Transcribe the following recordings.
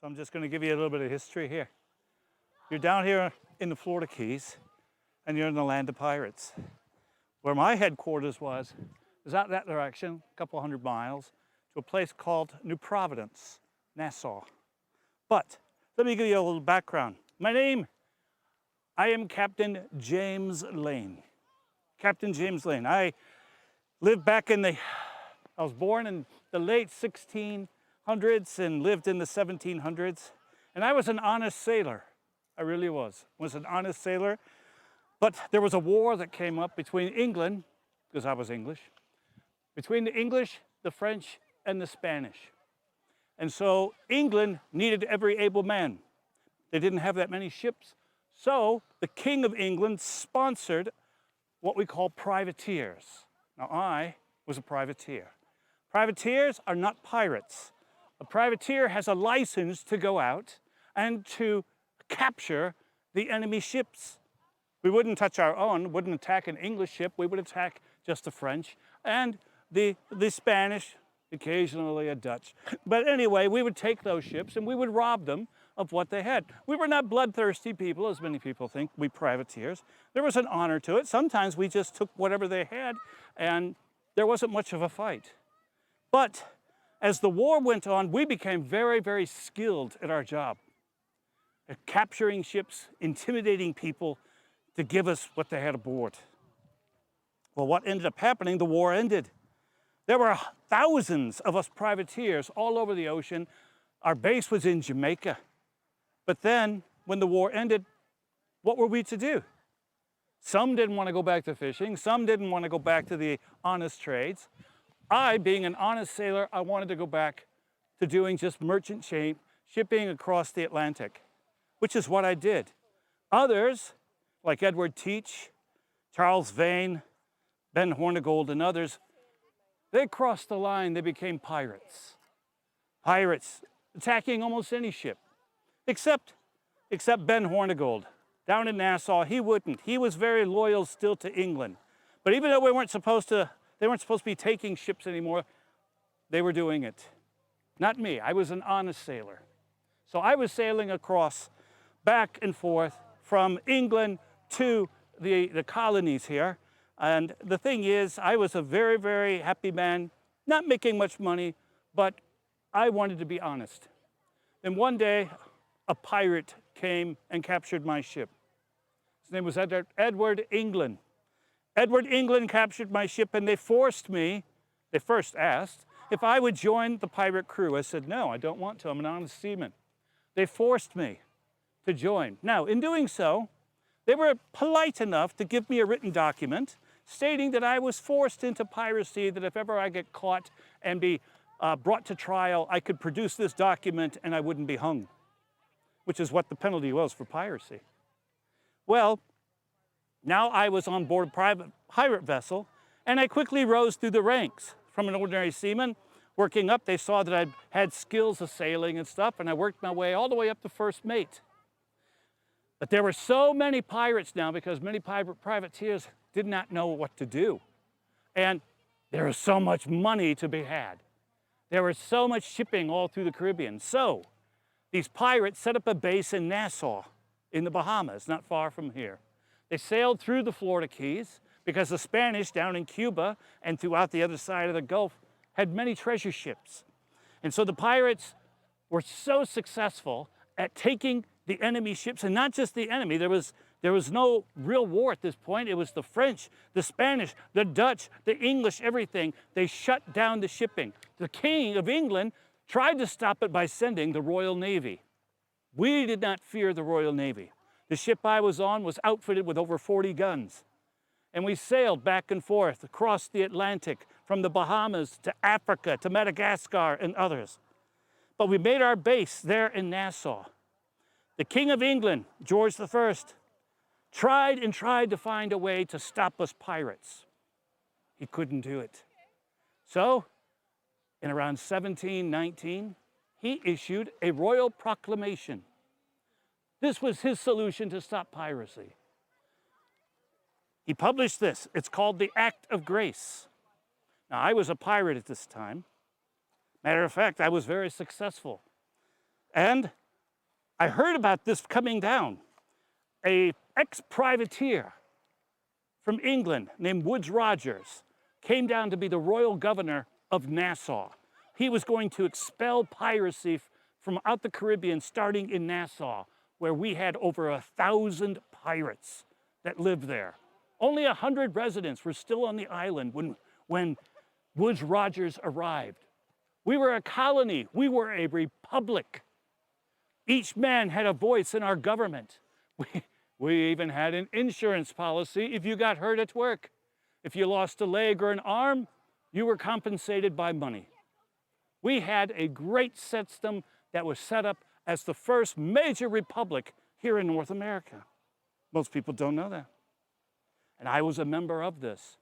I'm just going to give you a little bit of history here. You're down here in the Florida Keys, and you're in the land of pirates. Where my headquarters was out that direction, a couple hundred miles, to a place called New Providence, Nassau. But let me give you a little background. I am Captain James Lane. Captain James Lane. I was born in the late 1600s and lived in the 1700s. And I was an honest sailor. I really was an honest sailor. But there was a war that came up between England, because I was English, between the English, the French, and the Spanish. And so England needed every able man. They didn't have that many ships. So the King of England sponsored what we call privateers. Now I was a privateer. Privateers are not pirates. A privateer has a license to go out and to capture the enemy ships. We wouldn't touch our own, wouldn't attack an English ship, we would attack just the French and the Spanish, occasionally a Dutch. But anyway, we would take those ships and we would rob them of what they had. We were not bloodthirsty people, as many people think, we privateers. There was an honor to it. Sometimes we just took whatever they had and there wasn't much of a fight. But as the war went on, we became very, very skilled at our job, at capturing ships, intimidating people to give us what they had aboard. Well, what ended up happening, the war ended. There were thousands of us privateers all over the ocean. Our base was in Jamaica. But then, when the war ended, what were we to do? Some didn't want to go back to fishing. Some didn't want to go back to the honest trades. I, being an honest sailor, I wanted to go back to doing just merchant shipping across the Atlantic, which is what I did. Others, like Edward Teach, Charles Vane, Ben Hornigold, and others, they crossed the line, they became pirates. Pirates, attacking almost any ship, except Ben Hornigold. Down in Nassau, he wouldn't. He was very loyal still to England. But even though they weren't supposed to be taking ships anymore, they were doing it. Not me, I was an honest sailor. So I was sailing across, back and forth, from England to the colonies here. And the thing is, I was a very, very happy man, not making much money, but I wanted to be honest. And one day, a pirate came and captured my ship. His name was Edward England. Edward England captured my ship and they forced me, they first asked, if I would join the pirate crew. I said, no, I don't want to, I'm an honest seaman. They forced me to join. Now, in doing so, they were polite enough to give me a written document stating that I was forced into piracy, that if ever I get caught and be brought to trial, I could produce this document and I wouldn't be hung, which is what the penalty was for piracy. Well, now I was on board a pirate vessel and I quickly rose through the ranks. From an ordinary seaman, working up, they saw that I had skills of sailing and stuff, and I worked my way all the way up to first mate. But there were so many pirates now because many privateers did not know what to do. And there was so much money to be had. There was so much shipping all through the Caribbean. So these pirates set up a base in Nassau in the Bahamas, not far from here. They sailed through the Florida Keys because the Spanish down in Cuba and throughout the other side of the Gulf had many treasure ships. And so the pirates were so successful at taking the enemy ships, and not just the enemy. There was no real war at this point. It was the French, the Spanish, the Dutch, the English, everything. They shut down the shipping. The King of England tried to stop it by sending the Royal Navy. We did not fear the Royal Navy. The ship I was on was outfitted with over 40 guns. And we sailed back and forth across the Atlantic, from the Bahamas to Africa to Madagascar and others. But we made our base there in Nassau. The King of England, George I, tried and tried to find a way to stop us pirates. He couldn't do it. So, in around 1719, he issued a royal proclamation. This was his solution to stop piracy. He published this. It's called the Act of Grace. Now, I was a pirate at this time. Matter of fact, I was very successful And I heard about this coming down. A ex-privateer from England named Woodes Rogers came down to be the royal governor of Nassau. He was going to expel piracy from out the Caribbean, starting in Nassau, where we had over 1,000 pirates that lived there. Only 100 residents were still on the island when Woodes Rogers arrived. We were a colony. We were a republic. Each man had a voice in our government. We even had an insurance policy if you got hurt at work. If you lost a leg or an arm, you were compensated by money. We had a great system that was set up as the first major republic here in North America. Most people don't know that. And I was a member of this.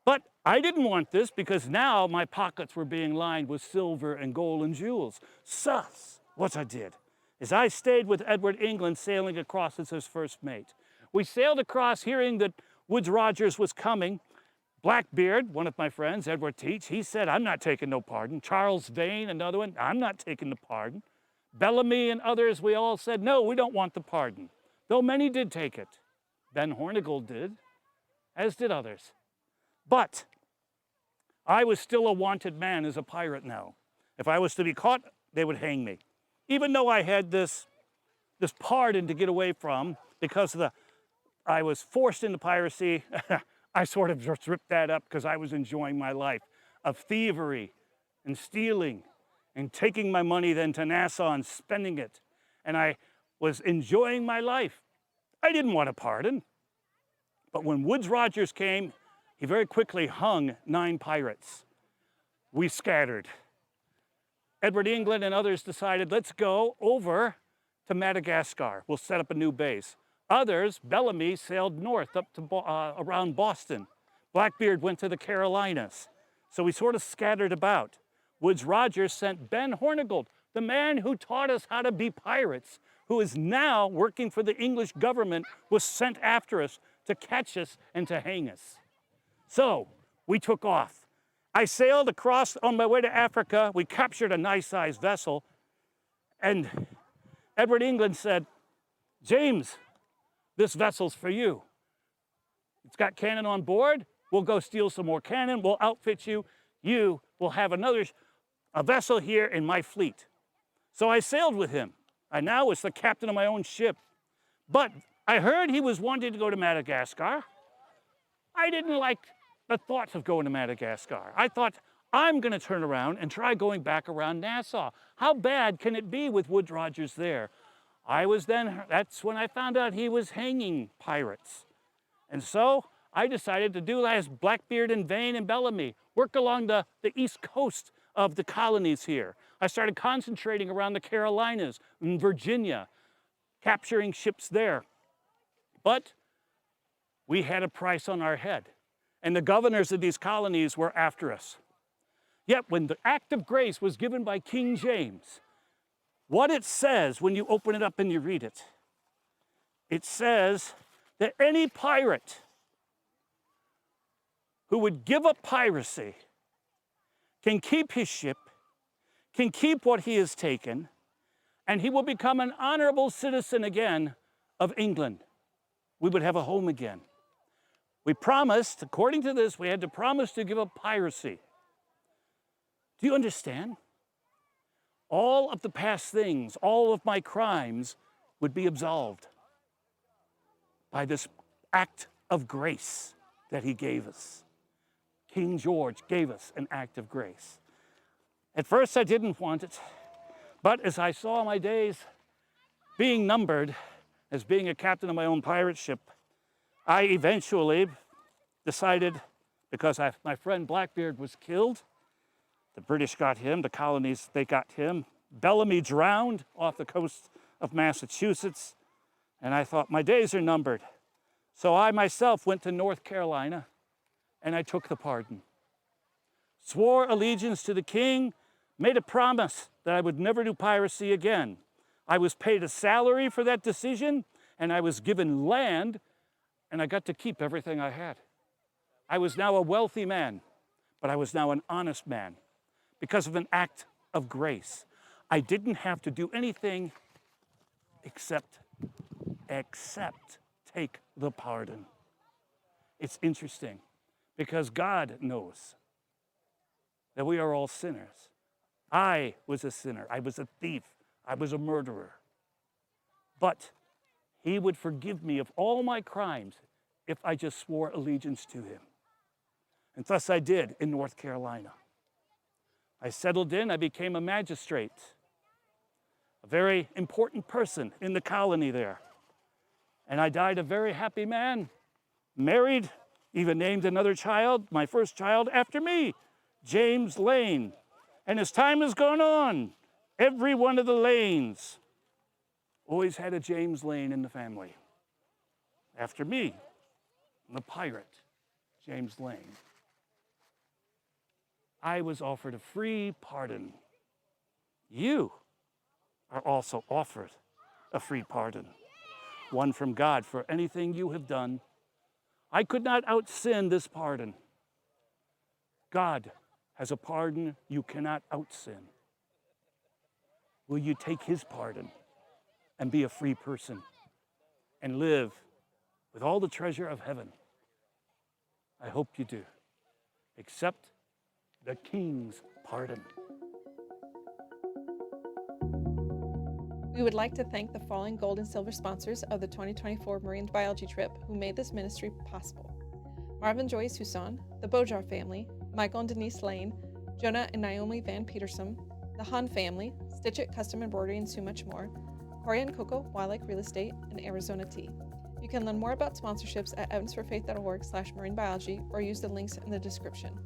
But I didn't want this because now my pockets were being lined with silver and gold and jewels. Thus, what I did is I stayed with Edward England, sailing across as his first mate. We sailed across hearing that Woodes Rogers was coming. Blackbeard, one of my friends, Edward Teach, he said, I'm not taking no pardon. Charles Vane, another one, I'm not taking the pardon. Bellamy and others, we all said, no, we don't want the pardon. Though many did take it. Ben Hornigold did, as did others. But I was still a wanted man as a pirate now. If I was to be caught, they would hang me. Even though I had this pardon to get away from because I was forced into piracy, I sort of just ripped that up because I was enjoying my life of thievery and stealing and taking my money then to Nassau and spending it. And I was enjoying my life. I didn't want a pardon. But when Woodes Rogers came, he very quickly hung 9 pirates. We scattered. Edward England and others decided, let's go over to Madagascar. We'll set up a new base. Others, Bellamy, sailed north up to around Boston. Blackbeard went to the Carolinas. So we sort of scattered about. Woodes Rogers sent Ben Hornigold, the man who taught us how to be pirates, who is now working for the English government, was sent after us to catch us and to hang us. So we took off. I sailed across on my way to Africa. We captured a nice-sized vessel. And Edward England said, James, this vessel's for you. It's got cannon on board. We'll go steal some more cannon. We'll outfit you. You will have a vessel here in my fleet. So I sailed with him. I now was the captain of my own ship. But I heard he was wanting to go to Madagascar. I didn't like the thought of going to Madagascar. I thought, I'm going to turn around and try going back around Nassau. How bad can it be with Woodes Rogers there? That's when I found out he was hanging pirates. And so I decided to do as Blackbeard and Vane and Bellamy, work along the east coast of the colonies here. I started concentrating around the Carolinas and Virginia, capturing ships there. But we had a price on our head, and the governors of these colonies were after us. Yet when the Act of Grace was given by King James, what it says when you open it up and you read it, it says that any pirate who would give up piracy can keep his ship, can keep what he has taken, and he will become an honorable citizen again of England. We would have a home again. We promised, according to this, we had to promise to give up piracy. Do you understand? All of the past things, all of my crimes would be absolved by this act of grace that he gave us. King George gave us an act of grace. At first I didn't want it, but as I saw my days being numbered as being a captain of my own pirate ship, I eventually decided, because my friend Blackbeard was killed, the British got him, the colonies, they got him. Bellamy drowned off the coast of Massachusetts, and I thought, my days are numbered. So I myself went to North Carolina, and I took the pardon. Swore allegiance to the king, made a promise that I would never do piracy again. I was paid a salary for that decision, and I was given land, and I got to keep everything I had. I was now a wealthy man, but I was now an honest man because of an act of grace. I didn't have to do anything except take the pardon. It's interesting because God knows that we are all sinners. I was a sinner. I was a thief. I was a murderer. But he would forgive me of all my crimes if I just swore allegiance to him. And thus I did in North Carolina. I settled in, I became a magistrate, a very important person in the colony there. And I died a very happy man, married, even named another child, my first child, after me, James Lane. And as time has gone on, every one of the Lanes always had a James Lane in the family. After me, the pirate, James Lane. I was offered a free pardon. You are also offered a free pardon, one from God for anything you have done. I could not out-sin this pardon. God has a pardon you cannot out-sin. Will you take his pardon and be a free person and live with all the treasure of heaven? I hope you do. Accept the King's pardon. We would like to thank the following gold and silver sponsors of the 2024 Marine Biology trip who made this ministry possible: Marvin Joyce Huson, the Bojar family, Michael and Denise Lane, Jonah and Naomi Van Peterson, the Han family, Stitch It Custom Embroidery and so much more, Corey and Coco, Wild Lake Real Estate, and Arizona Tea. You can learn more about sponsorships at evansforfaith.org/marinebiology or use the links in the description.